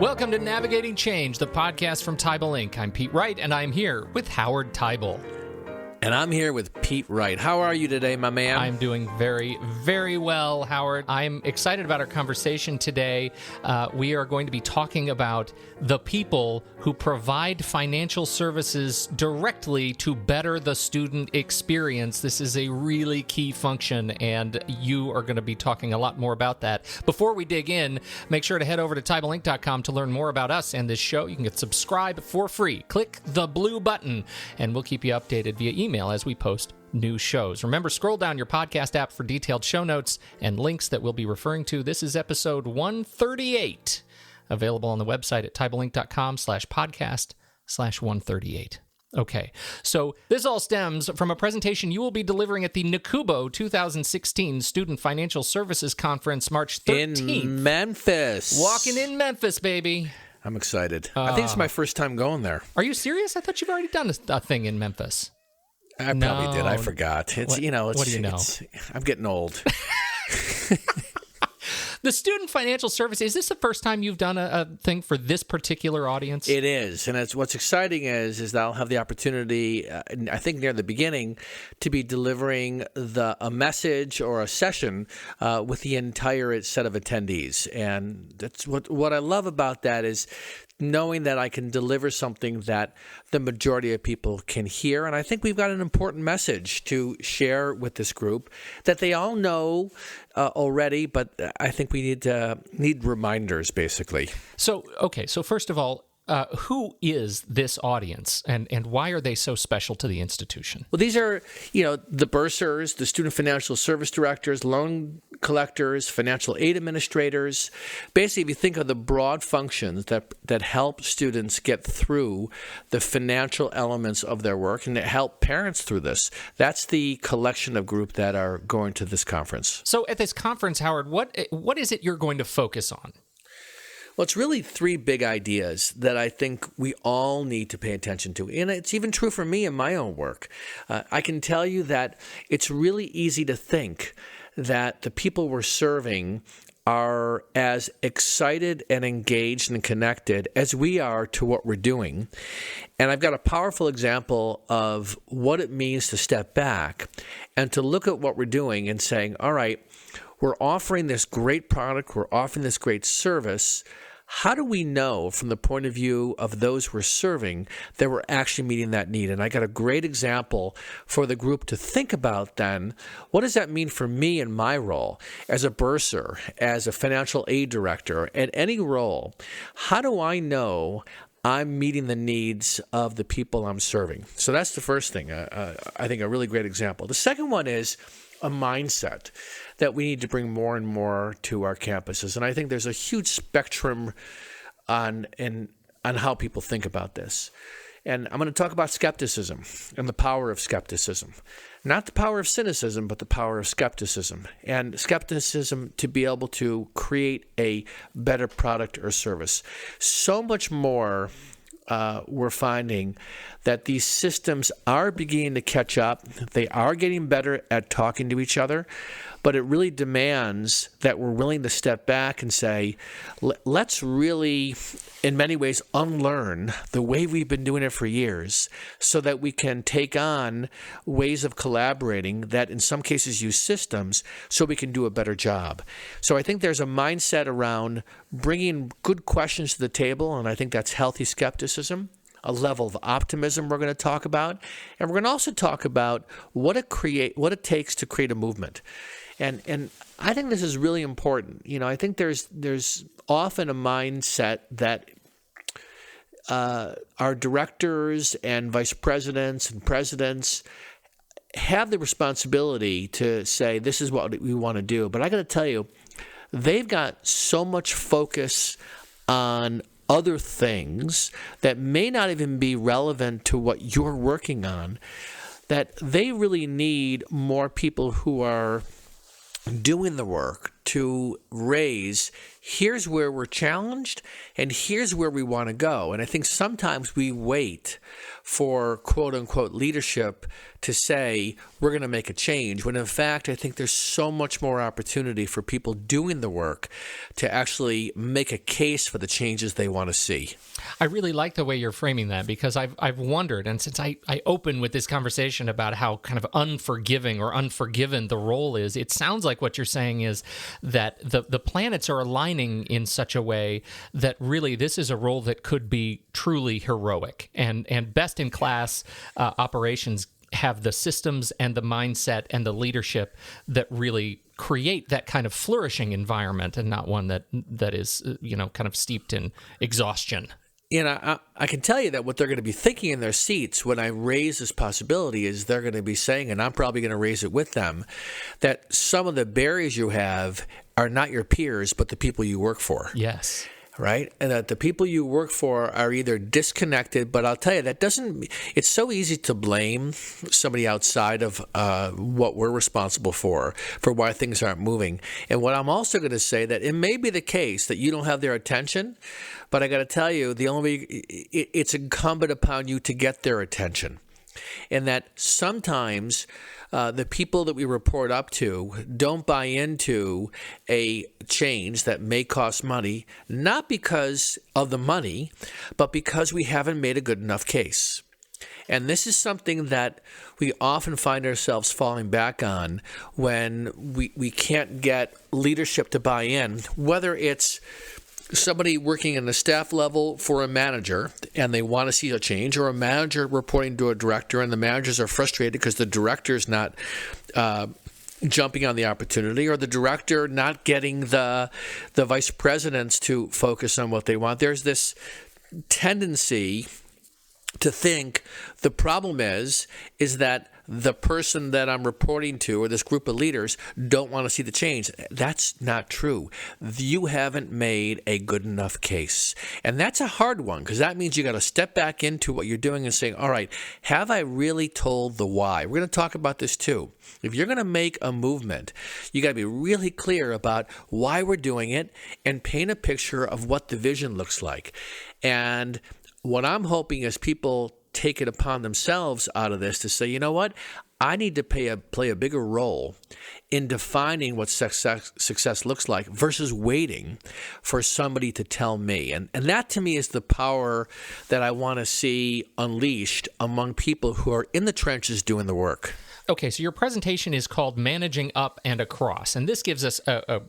Welcome to Navigating Change, the podcast from Teibel Inc. I'm Pete Wright, and I'm here with Howard Teibel. And I'm here with Pete Wright. How are you today, my man? I'm doing very, very well, Howard. I'm excited about our conversation today. We are going to be talking about the people who provide financial services directly to better the student experience. This is a really key function, and you are going to be talking a lot more about that. Before we dig in, make sure to head over to TeibelInc.com to learn more about us and this show. You can get subscribe for free. Click the blue button, and we'll keep you updated via email as we post new shows. Remember, scroll down your podcast app for detailed show notes and links that we'll be referring to. This is episode 138, available on the website at TeibelInc.com/podcast/138. Okay, so this all stems from a presentation you will be delivering at the NACUBO 2016 Student Financial Services Conference, March 13th. In Memphis. Walking in Memphis, baby. I'm excited. I think it's my first time going there. Are you serious? I thought you've already done a thing in Memphis. I probably did. I forgot. It's what do you know? I'm getting old. The Student Financial Service, is this the first time you've done a thing for this particular audience? It is. And what's exciting is that I'll have the opportunity, I think near the beginning, to be delivering a message or a session with the entire set of attendees. And that's what I love about that is knowing that I can deliver something that the majority of people can hear. And I think we've got an important message to share with this group that they all know already, but I think we need reminders, basically. So first of all, who is this audience, and why are they so special to the institution? Well, these are, the bursars, the student financial service directors, loan collectors, financial aid administrators. Basically, if you think of the broad functions that help students get through the financial elements of their work and that help parents through this, that's the collection of group that are going to this conference. So at this conference, Howard, what is it you're going to focus on? Well, it's really three big ideas that I think we all need to pay attention to. And it's even true for me in my own work. I can tell you that it's really easy to think that the people we're serving are as excited and engaged and connected as we are to what we're doing. And I've got a powerful example of what it means to step back and to look at what we're doing and saying, all right, we're offering this great product, we're offering this great service. How do we know from the point of view of those we're serving that we're actually meeting that need? And I got a great example for the group to think about then. What does that mean for me in my role as a bursar, as a financial aid director, at any role? How do I know I'm meeting the needs of the people I'm serving? So that's the first thing, I think a really great example. The second one is a mindset that we need to bring more and more to our campuses. And I think there's a huge spectrum on how people think about this. And I'm going to talk about skepticism and the power of skepticism. Not the power of cynicism, but the power of skepticism. And skepticism to be able to create a better product or service. So much more we're finding that these systems are beginning to catch up. They are getting better at talking to each other, but it really demands that we're willing to step back and say, let's really, in many ways, unlearn the way we've been doing it for years so that we can take on ways of collaborating that in some cases use systems so we can do a better job. So I think there's a mindset around bringing good questions to the table, and I think that's healthy skepticism. A level of optimism we're going to talk about, and we're going to also talk about what it takes to create a movement. And I think this is really important. I think there's often a mindset that our directors and vice presidents and presidents have the responsibility to say, this is what we want to do. But I got to tell you, they've got so much focus on other things that may not even be relevant to what you're working on, that they really need more people who are doing the work to raise, here's where we're challenged and here's where we want to go. And I think sometimes we wait for quote unquote leadership to say we're going to make a change, when in fact I think there's so much more opportunity for people doing the work to actually make a case for the changes they want to see. I really like the way you're framing that, because I've wondered, and since I opened with this conversation about how kind of unforgiving or unforgiven the role is, it sounds like what you're saying is that the planets are aligning in such a way that really this is a role that could be truly heroic, and best in class operations have the systems and the mindset and the leadership that really create that kind of flourishing environment, and not one that is kind of steeped in exhaustion. I can tell you that what they're going to be thinking in their seats when I raise this possibility is they're going to be saying, and I'm probably going to raise it with them, that some of the barriers you have are not your peers, but the people you work for. Yes. Right? And that the people you work for are either disconnected, but I'll tell you, it's so easy to blame somebody outside of what we're responsible for why things aren't moving. And what I'm also going to say, that it may be the case that you don't have their attention, but I got to tell you, it's incumbent upon you to get their attention. And that sometimes the people that we report up to don't buy into a change that may cost money, not because of the money, but because we haven't made a good enough case. And this is something that we often find ourselves falling back on when we can't get leadership to buy in, whether it's somebody working in the staff level for a manager and they want to see a change, or a manager reporting to a director and the managers are frustrated because the director's not jumping on the opportunity, or the director not getting the vice presidents to focus on what they want. There's this tendency to think the problem is that the person that I'm reporting to, or this group of leaders, don't want to see the change. That's not true. You haven't made a good enough case. And that's a hard one, because that means you got to step back into what you're doing and saying, all right, have I really told the why? We're going to talk about this too. If you're going to make a movement, you got to be really clear about why we're doing it and paint a picture of what the vision looks like. And what I'm hoping is people take it upon themselves out of this to say, you know what, I need to play a bigger role in defining what success looks like versus waiting for somebody to tell me. And that to me is the power that I want to see unleashed among people who are in the trenches doing the work. Okay, so your presentation is called Managing Up and Across, and this gives us a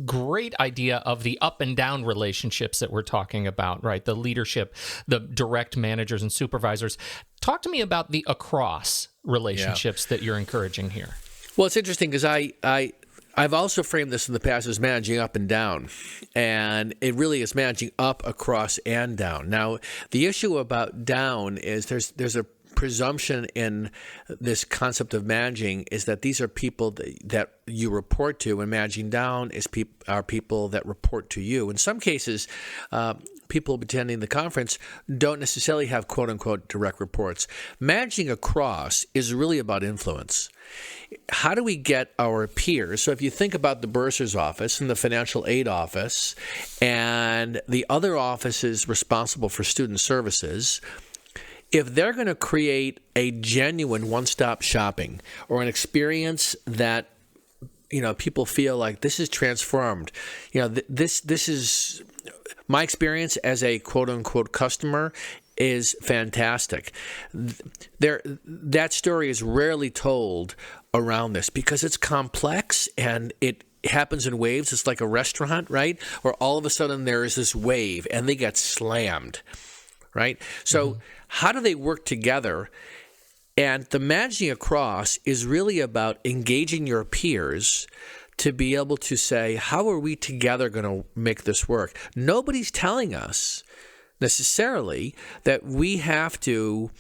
great idea of the up and down relationships that we're talking about, right? The leadership, the direct managers and supervisors. Talk to me about the across relationships that you're encouraging here. Well, it's interesting because I've also framed this in the past as managing up and down, and it really is managing up, across, and down. Now, the issue about down is there's a presumption in this concept of managing is that these are people that you report to, and managing down are people that report to you. In some cases, people attending the conference don't necessarily have quote-unquote direct reports. Managing across is really about influence. How do we get our peers? So if you think about the bursar's office and the financial aid office and the other offices responsible for student services, if they're going to create a genuine one-stop shopping or an experience that people feel like this is transformed, this is my experience as a quote-unquote customer is fantastic. That story is rarely told around this because it's complex and it happens in waves. It's like a restaurant, right? Where all of a sudden there is this wave and they get slammed, right? So how do they work together? And the managing across is really about engaging your peers to be able to say, how are we together going to make this work? Nobody's telling us necessarily that we have to,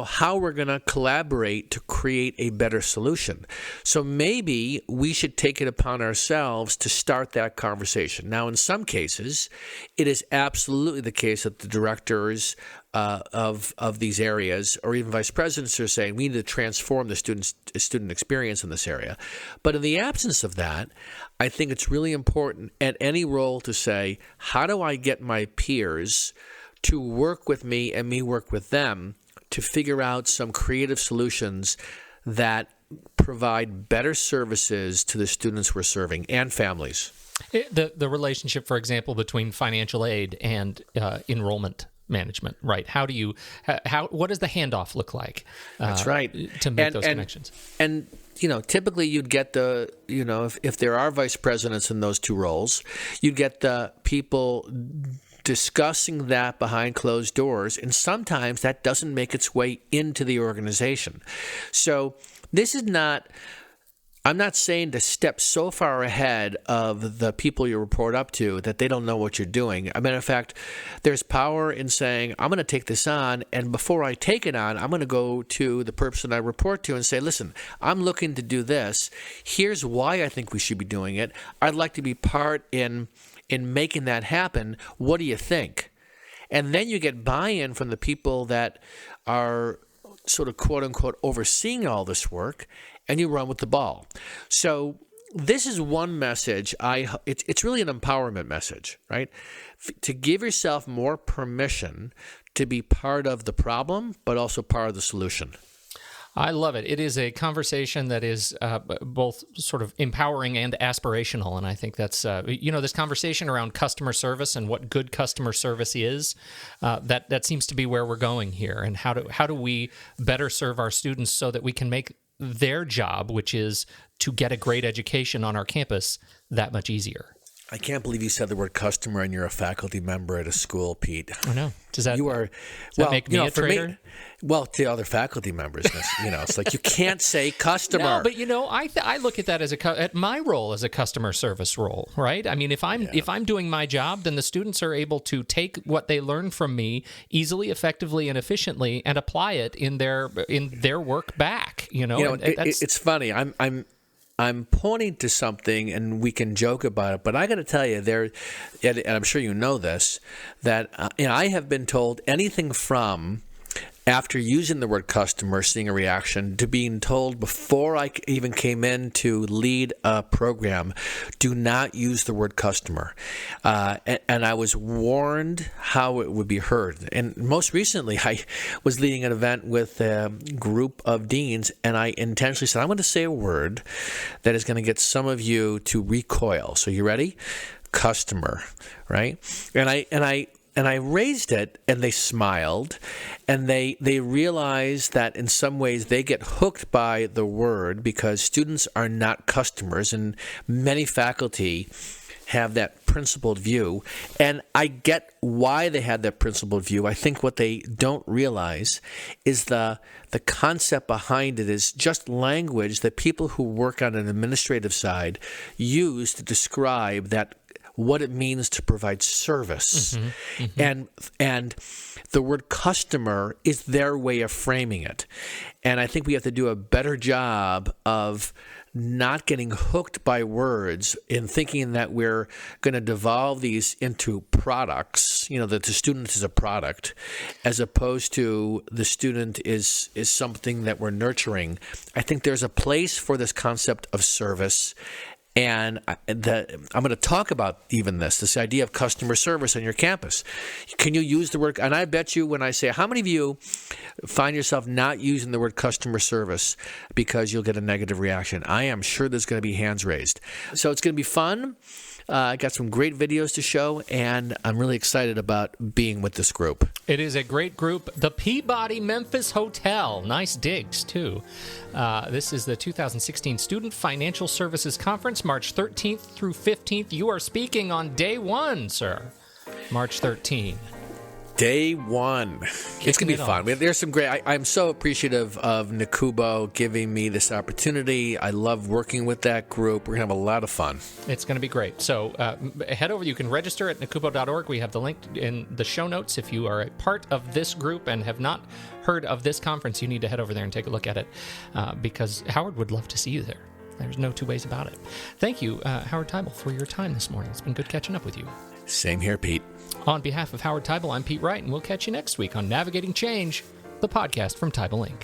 how we're going to collaborate to create a better solution. So maybe we should take it upon ourselves to start that conversation. Now, in some cases, it is absolutely the case that the directors of these areas, or even vice presidents, are saying we need to transform the student experience in this area. But in the absence of that, I think it's really important at any role to say, how do I get my peers to work with me and me work with them to figure out some creative solutions that provide better services to the students we're serving and families. The relationship, for example, between financial aid and enrollment management, right? What does the handoff look like? That's right. To make those connections. And typically you'd get if there are vice presidents in those two roles, you'd get the people discussing that behind closed doors, and sometimes that doesn't make its way into the organization. So this is not, I'm not saying to step so far ahead of the people you report up to that they don't know what you're doing. As a matter of fact, there's power in saying, I'm going to take this on, and before I take it on, I'm going to go to the person I report to and say, listen, I'm looking to do this. Here's why I think we should be doing it. I'd like to be part in making that happen. What do you think? And then you get buy-in from the people that are sort of quote-unquote overseeing all this work, and you run with the ball. So this is one message. It's really an empowerment message, right? To give yourself more permission to be part of the problem, but also part of the solution. I love it. It is a conversation that is both sort of empowering and aspirational, and I think that's this conversation around customer service and what good customer service is. That seems to be where we're going here, and how do we better serve our students so that we can make their job, which is to get a great education on our campus, that much easier. I can't believe you said the word customer and you're a faculty member at a school, Pete. I know. Does that make me a traitor? Well, to other faculty members, it's like you can't say customer. No, but I look at that as at my role as a customer service role, right? I mean, if I'm doing my job, then the students are able to take what they learn from me easily, effectively, and efficiently, and apply it in their work back. It's funny. I'm pointing to something, and we can joke about it, but I got to tell you, and I'm sure you know this, that I have been told anything from, after using the word customer, seeing a reaction, to being told before I even came in to lead a program, do not use the word customer. And I was warned how it would be heard. And most recently, I was leading an event with a group of deans, and I intentionally said, I'm going to say a word that is going to get some of you to recoil. So you ready? Customer, right? And I raised it, and they smiled, and they realized that in some ways they get hooked by the word because students are not customers, and many faculty have that principled view. And I get why they had that principled view. I think what they don't realize is the concept behind it is just language that people who work on an administrative side use to describe what it means to provide service. Mm-hmm, mm-hmm. And the word customer is their way of framing it. And I think we have to do a better job of not getting hooked by words in thinking that we're going to devolve these into products, that the student is a product, as opposed to the student is something that we're nurturing. I think there's a place for this concept of service. And I'm going to talk about even this idea of customer service on your campus. Can you use the word? And I bet you when I say, how many of you find yourself not using the word customer service because you'll get a negative reaction? I am sure there's going to be hands raised. So it's going to be fun. I got some great videos to show, and I'm really excited about being with this group. It is a great group. The Peabody Memphis Hotel. Nice digs, too. This is the 2016 Student Financial Services Conference, March 13th through 15th. You are speaking on day one, sir. March 13th. Day one. It's going to be fun. There's some great... I'm so appreciative of NACUBO giving me this opportunity. I love working with that group. We're going to have a lot of fun. It's going to be great. So head over. You can register at nacubo.org. We have the link in the show notes. If you are a part of this group and have not heard of this conference, you need to head over there and take a look at it because Howard would love to see you there. There's no two ways about it. Thank you, Howard Teibel, for your time this morning. It's been good catching up with you. Same here, Pete. On behalf of Howard Teibel, I'm Pete Wright, and we'll catch you next week on Navigating Change, the podcast from Teibel Inc.